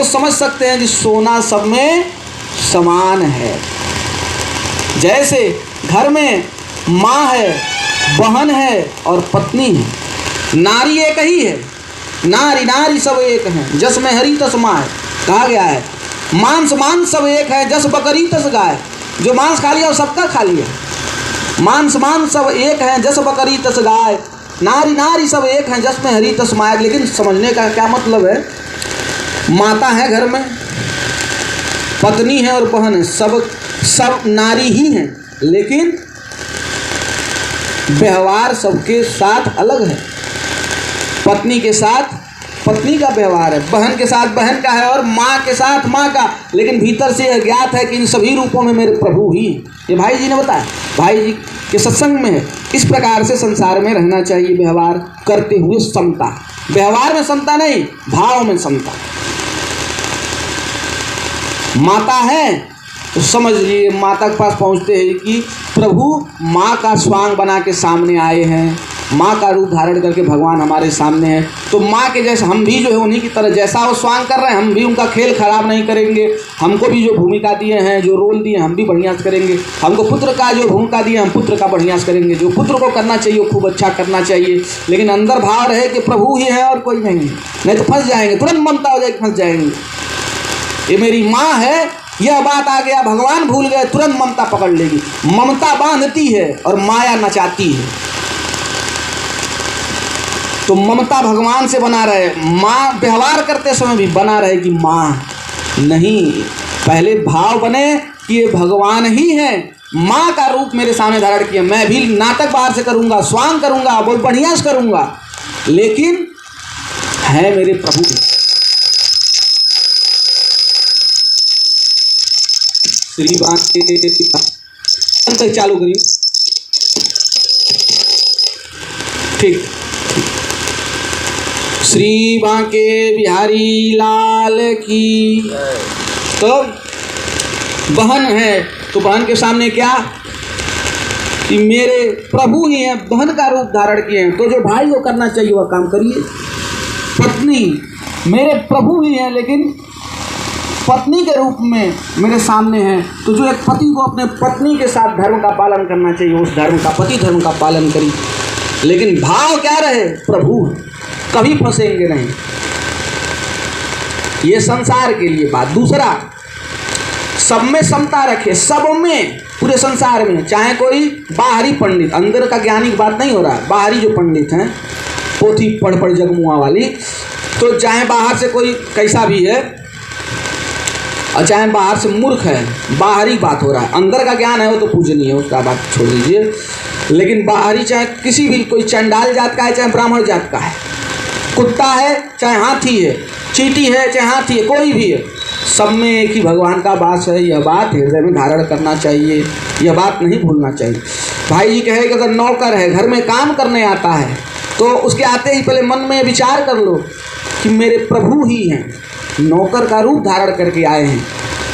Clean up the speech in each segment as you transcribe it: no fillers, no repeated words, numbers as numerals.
तो समझ सकते हैं कि सोना सब में समान है। जैसे घर में माँ है, बहन है और पत्नी है, नारी एक ही है, नारी नारी सब एक हैं, जस में हरी तस माय कहा गया है। मांस मांस सब एक है, जस बकरी तस गाय, जो मांस खा लिया वो सबका खा लिया। मांस मांस सब एक हैं, जस बकरी तस गाय, नारी नारी सब एक हैं, जस में हरी तस माय। लेकिन समझने का क्या मतलब है, माता है घर में, पत्नी है और बहन है, सब नारी ही हैं, लेकिन व्यवहार सबके साथ अलग है। पत्नी के साथ पत्नी का व्यवहार है, बहन के साथ बहन का है और माँ के साथ माँ का। लेकिन भीतर से यह ज्ञात है कि इन सभी रूपों में मेरे प्रभु ही। ये भाई जी ने बताया, भाई जी के सत्संग में है। इस प्रकार से संसार में रहना चाहिए, व्यवहार करते हुए समता। व्यवहार में समता नहीं, भाव में समता। माता है तो समझ लिए, माता के पास पहुँचते हैं कि प्रभु माँ का स्वांग बना के सामने आए हैं, माँ का रूप धारण करके भगवान हमारे सामने है। तो माँ के जैसे हम भी जो है उन्हीं की तरह, जैसा वो स्वांग कर रहे हैं हम भी उनका खेल खराब नहीं करेंगे। हमको भी जो भूमिका दिए हैं, जो रोल दिए हम भी बढ़िया से करेंगे। हमको पुत्र का जो भूमिका दिए हम पुत्र का बढ़िया से करेंगे। जो पुत्र को करना चाहिए वो खूब अच्छा करना चाहिए, लेकिन अंदर भाव रहे कि प्रभु ही है और कोई नहीं तो फंस जाएंगे, तुरंत ममता हो जाएगी, फंस जाएंगे। ये मेरी माँ है, यह बात आ गया, भगवान भूल गए, तुरंत ममता पकड़ लेगी। ममता बांधती है और माया नचाती है। तो ममता भगवान से बना रहे, माँ व्यवहार करते समय भी बना रहे कि माँ नहीं, पहले भाव बने कि ये भगवान ही है, माँ का रूप मेरे सामने धारण किया। मैं भी नाटक बाहर से करूँगा, स्वांग करूँगा, बहुत बढ़िया से करूँगा, लेकिन है मेरे प्रभु। श्री बात चालू करिए, ठीक। श्री बांके बिहारी लाल की। तो बहन है तो बहन के सामने क्या कि मेरे प्रभु ही हैं, बहन का रूप धारण किए हैं, तो जो भाई को करना चाहिए वह काम करिए। पत्नी मेरे प्रभु ही हैं, लेकिन पत्नी के रूप में मेरे सामने है, तो जो एक पति को अपने पत्नी के साथ धर्म का पालन करना चाहिए, उस धर्म का, पति धर्म का पालन करिए। लेकिन भाव क्या रहे, प्रभु, कभी फंसेंगे नहीं। ये संसार के लिए बात। दूसरा, सब में समता रखे, सब में, पूरे संसार में, चाहे कोई बाहरी पंडित, अंदर का ज्ञानी की बात नहीं हो रहा है, बाहरी जो पंडित हैं, पोथी पढ़ जगमुआ वाली, तो चाहे बाहर से कोई कैसा भी है और चाहे बाहर से मूर्ख है, बाहरी बात हो रहा है। अंदर का ज्ञान है वो तो पूजनीय है, उसका बात छोड़ दीजिए। लेकिन बाहरी, चाहे किसी भी, कोई चंडाल जात का है चाहे ब्राह्मण जात का है, कुत्ता है चाहे हाथी है, चींटी है चाहे हाथी है, कोई भी है, सब में एक ही भगवान का वास है। यह बात हृदय में धारण करना चाहिए, यह बात नहीं भूलना चाहिए। भाई जी कहे कि अगर नौकर है, घर में काम करने आता है, तो उसके आते ही पहले मन में विचार कर लो कि मेरे प्रभु ही हैं, नौकर का रूप धारण करके आए हैं,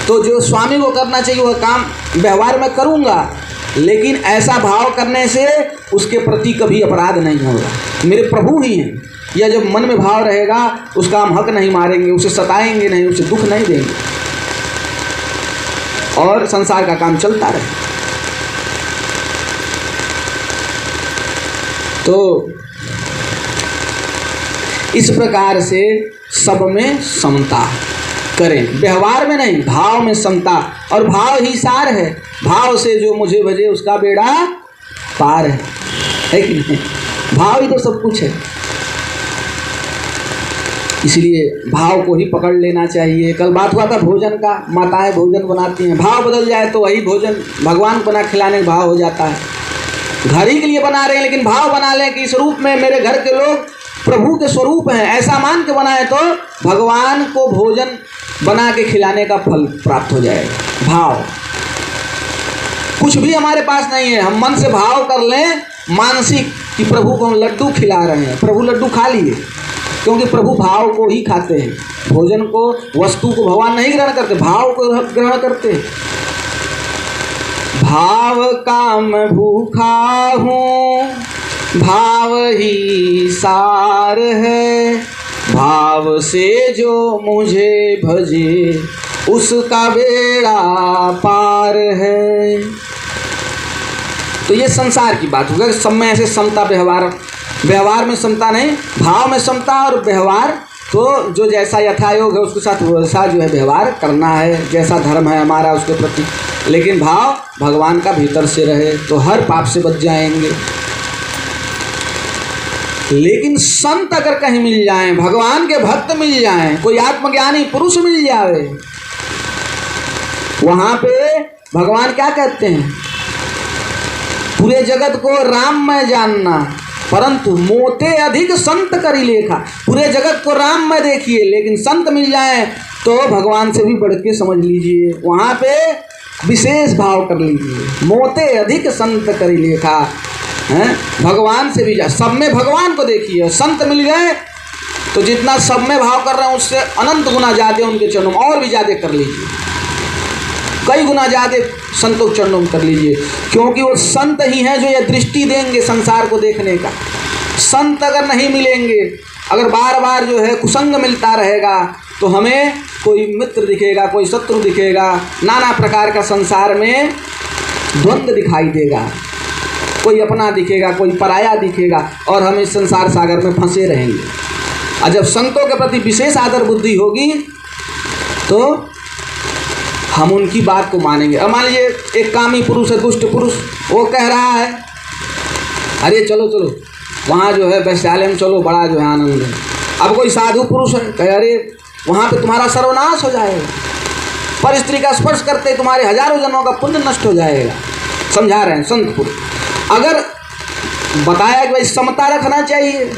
तो जो स्वामी को करना चाहिए वह काम व्यवहार में करूँगा, लेकिन ऐसा भाव करने से उसके प्रति कभी अपराध नहीं होगा, मेरे प्रभु ही हैं। या जब मन में भाव रहेगा, उसका हम हक नहीं मारेंगे, उसे सताएंगे नहीं, उसे दुख नहीं देंगे, और संसार का काम चलता रहे। तो इस प्रकार से सब में समता करें, व्यवहार में नहीं, भाव में समता। और भाव ही सार है, भाव से जो मुझे भजे उसका बेड़ा पार है कि नहीं? भाव ही तो सब कुछ है, इसलिए भाव को ही पकड़ लेना चाहिए। कल बात हुआ था भोजन का, माताएं भोजन बनाती हैं, भाव बदल जाए तो वही भोजन भगवान को बना खिलाने का भाव हो जाता है। घर ही के लिए बना रहे हैं, लेकिन भाव बना लें कि इस रूप में मेरे घर के लोग प्रभु के स्वरूप हैं, ऐसा मान के बनाए तो भगवान को भोजन बना के खिलाने का फल प्राप्त हो जाएगा। भाव कुछ भी हमारे पास नहीं है, हम मन से भाव कर लें मानसिक कि प्रभु को हम लड्डू खिला रहे हैं, प्रभु लड्डू खा लिए, क्योंकि प्रभु भाव को ही खाते हैं। भोजन को, वस्तु को भगवान नहीं ग्रहण करते, भाव को ग्रहण करते हैं। भाव काम भूखा हूँ, भाव ही सार है, भाव से जो मुझे भजे उसका बेड़ा पार है। तो ये संसार की बात होगा, सब में ऐसे समता, व्यवहार में समता नहीं, भाव में समता और व्यवहार तो जो जैसा यथायोग है उसके साथ वैसा जो है व्यवहार करना है, जैसा धर्म है हमारा उसके प्रति, लेकिन भाव भगवान का भीतर से रहे तो हर पाप से बच जाएंगे। लेकिन संत अगर कहीं मिल जाएं, भगवान के भक्त मिल जाएं, कोई आत्मज्ञानी पुरुष मिल जाए, वहां पे भगवान क्या कहते हैं, पूरे जगत को राम में जानना परंतु मोते अधिक संत करी लेखा। पूरे जगत को राम में देखिए लेकिन संत मिल जाए तो भगवान से भी बढ़ के समझ लीजिए, वहाँ पे विशेष भाव कर लीजिए। मोते अधिक संत करी लेखा है, भगवान से भी जा, सब में भगवान को देखिए। संत मिल गए तो जितना सब में भाव कर रहे हैं उससे अनंत गुना ज़्यादा उनके चरणों में और भी ज़्यादा कर लीजिए, कई गुना ज़्यादा संतों के चरणों में कर लीजिए, क्योंकि वो संत ही हैं जो ये दृष्टि देंगे संसार को देखने का। संत अगर नहीं मिलेंगे, अगर बार बार जो है कुसंग मिलता रहेगा तो हमें कोई मित्र दिखेगा, कोई शत्रु दिखेगा, नाना प्रकार का संसार में द्वंद्व दिखाई देगा, कोई अपना दिखेगा, कोई पराया दिखेगा और हम इस संसार सागर में फंसे रहेंगे। और जब संतों के प्रति विशेष आदर बुद्धि होगी तो हम उनकी बात को मानेंगे। अब मान लीजिए एक कामी पुरुष है, दुष्ट पुरुष, वो कह रहा है अरे चलो चलो वहाँ जो है वैश्यालय में चलो, बड़ा जो है आनंद है। अब कोई साधु पुरुष है, कहे अरे वहाँ पे तुम्हारा सर्वनाश हो जाएगा, पर स्त्री का स्पर्श करते तुम्हारे हजारों जन्मों का पुण्य नष्ट हो जाएगा। समझा रहे हैं संत पुरुष। अगर बताया कि भाई समता रखना चाहिए